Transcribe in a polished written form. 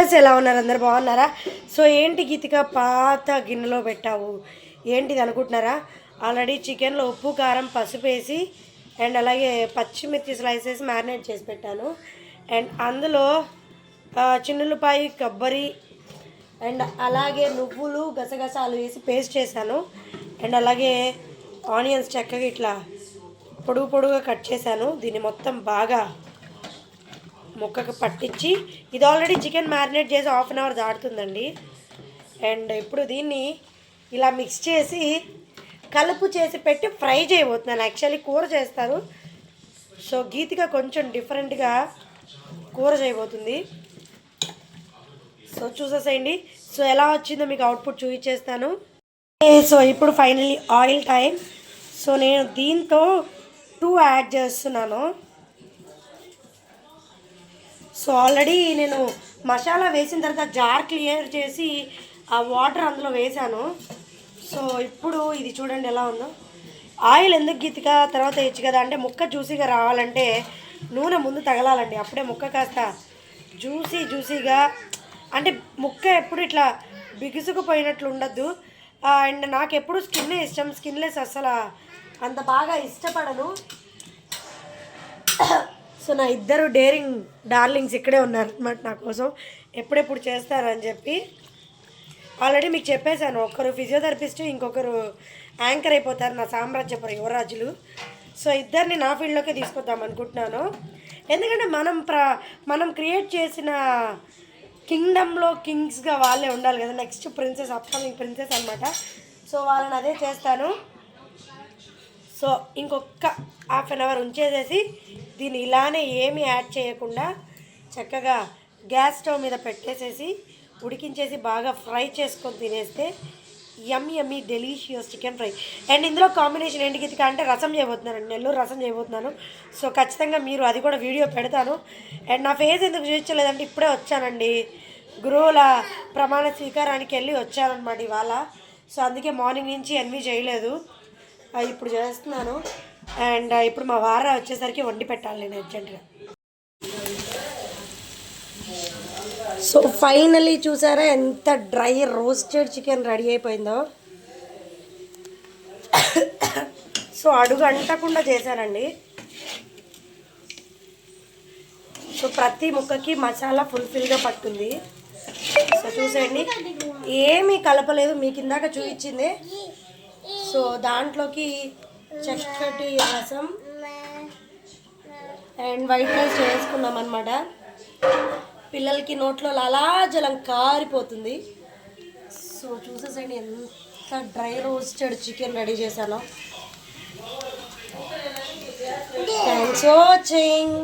Viewers ఎలా ఉన్నారు? అందరు బాగున్నారా? సో ఏంటి గీతిక పాత గిన్నెలో పెట్టావు ఏంటిది అనుకుంటున్నారా? ఆల్రెడీ చికెన్లో ఉప్పు కారం పసుపు వేసి అండ్ అలాగే పచ్చిమిర్చి స్లైసెస్ మ్యారినేట్ చేసి పెట్టాను. అండ్ అందులో చిన్నులపాయి కొబ్బరి అండ్ అలాగే నువ్వులు గసగసాలు వేసి పేస్ట్ చేశాను. అండ్ అలాగే ఆనియన్స్ చక్కగా ఇట్లా పొడుగుగా కట్ చేశాను. దీన్ని మొత్తం బాగా ముక్కకు పట్టించి, ఇది ఆల్రెడీ చికెన్ మ్యారినేట్ చేసి హాఫ్ అన్ అవర్ దాటుతుందండి. అండ్ ఇప్పుడు దీన్ని ఇలా మిక్స్ చేసి కలుపు చేసి పెట్టి ఫ్రై చేయబోతున్నాను. యాక్చువల్లీ కూర చేస్తారు, సో గీతిగా కొంచెం డిఫరెంట్గా కూర చేయబోతుంది. సో చూసేసేయండి. సో ఎలా వచ్చిందో మీకు అవుట్పుట్ చూపించేస్తాను. సో ఇప్పుడు ఫైనలీ ఆయిల్ టైం. సో నేను దీంతో 2 యాడ్ చేస్తున్నాను. సో ఆల్రెడీ నేను మసాలా వేసిన తర్వాత జార్ క్లియర్ చేసి ఆ వాటర్ అందులో వేసాను. సో ఇప్పుడు ఇది చూడండి ఎలా ఉందో. ఆయిల్ ఎందుకు గీతిగా తర్వాత వేయచ్చు కదా అంటే, ముక్క జ్యూసీగా రావాలంటే నూనె ముందు తగలాలండి. అప్పుడే ముక్క కాస్త జ్యూసీగా, అంటే ముక్క ఎప్పుడు ఇట్లా బిగుసుకుపోయినట్లు ఉండద్దు. అండ్ నాకు ఎప్పుడు స్కిన్నే ఇష్టం, స్కిన్లెస్ అసలు అంత బాగా ఇష్టపడను. సో నా ఇద్దరు డేరింగ్ డార్లింగ్స్ ఇక్కడే ఉన్నారు అన్నమాట నా కోసం, ఎప్పుడెప్పుడు చేస్తారని చెప్పి. ఆల్రెడీ మీకు చెప్పేశాను, ఒకరు ఫిజియోథెరపిస్ట్, ఇంకొకరు యాంకర్ అయిపోతారు నా సామ్రాజ్యపుర యువరాజులు. సో ఇద్దరిని నా ఫీల్డ్లోకే తీసుకొద్దాం అనుకుంటున్నాను. ఎందుకంటే మనం క్రియేట్ చేసిన కింగ్డమ్లో కింగ్స్గా వాళ్ళే ఉండాలి కదా. నెక్స్ట్ ప్రిన్సెస్, అప్కమింగ్ ప్రిన్సెస్ అనమాట. సో వాళ్ళని అదే చేస్తాను. సో ఇంకొక హాఫ్ అన్ అవర్ ఉంచేసేసి దీన్ని ఇలానే ఏమీ యాడ్ చేయకుండా చక్కగా గ్యాస్ స్టవ్ మీద పెట్టేసేసి ఉడికించేసి బాగా ఫ్రై చేసుకొని తినేస్తే యమ్మీ డెలీషియస్ చికెన్ ఫ్రై. అండ్ ఇందులో కాంబినేషన్ ఏంటి గీతిక అంటే రసం చేయబోతున్నానండి, నెల్లూరు రసం చేయబోతున్నాను. సో ఖచ్చితంగా మీరు అది కూడా వీడియో పెడతాను. అండ్ నా ఫేస్ ఎందుకు చూపించలేదంటే ఇప్పుడే వచ్చానండి, గురువుల ప్రమాణ స్వీకారానికి వెళ్ళి వచ్చానమాట ఇవాళ. సో అందుకే మార్నింగ్ నుంచి ఎన్వి చేయలేదు, ఇప్పుడు చేస్తున్నాను. అండ్ ఇప్పుడు మా వార వచ్చేసరికి వండి పెట్టాలి నేను అర్జెంటుగా. సో ఫైనలీ చూసారా ఎంత డ్రై రోస్టెడ్ చికెన్ రెడీ అయిపోయిందో. సో అడుగు అంటకుండా చేశానండి. సో ప్రతి ముక్కకి మసాలా ఫుల్ఫిల్గా పట్టుంది. సో చూసేయండి, ఏమీ కలపలేదు, మీకు ఇందాక చూపించింది. సో దాంట్లోకి చక్కటి రసం అండ్ వైట్ రైస్ వేసుకున్నాం అనమాట. పిల్లలకి నోట్లో లాలాజలం కారిపోతుంది. సో చూసేసండి ఎంత డ్రై రోస్టెడ్ చికెన్ రెడీ చేశాను. Thanks for watching.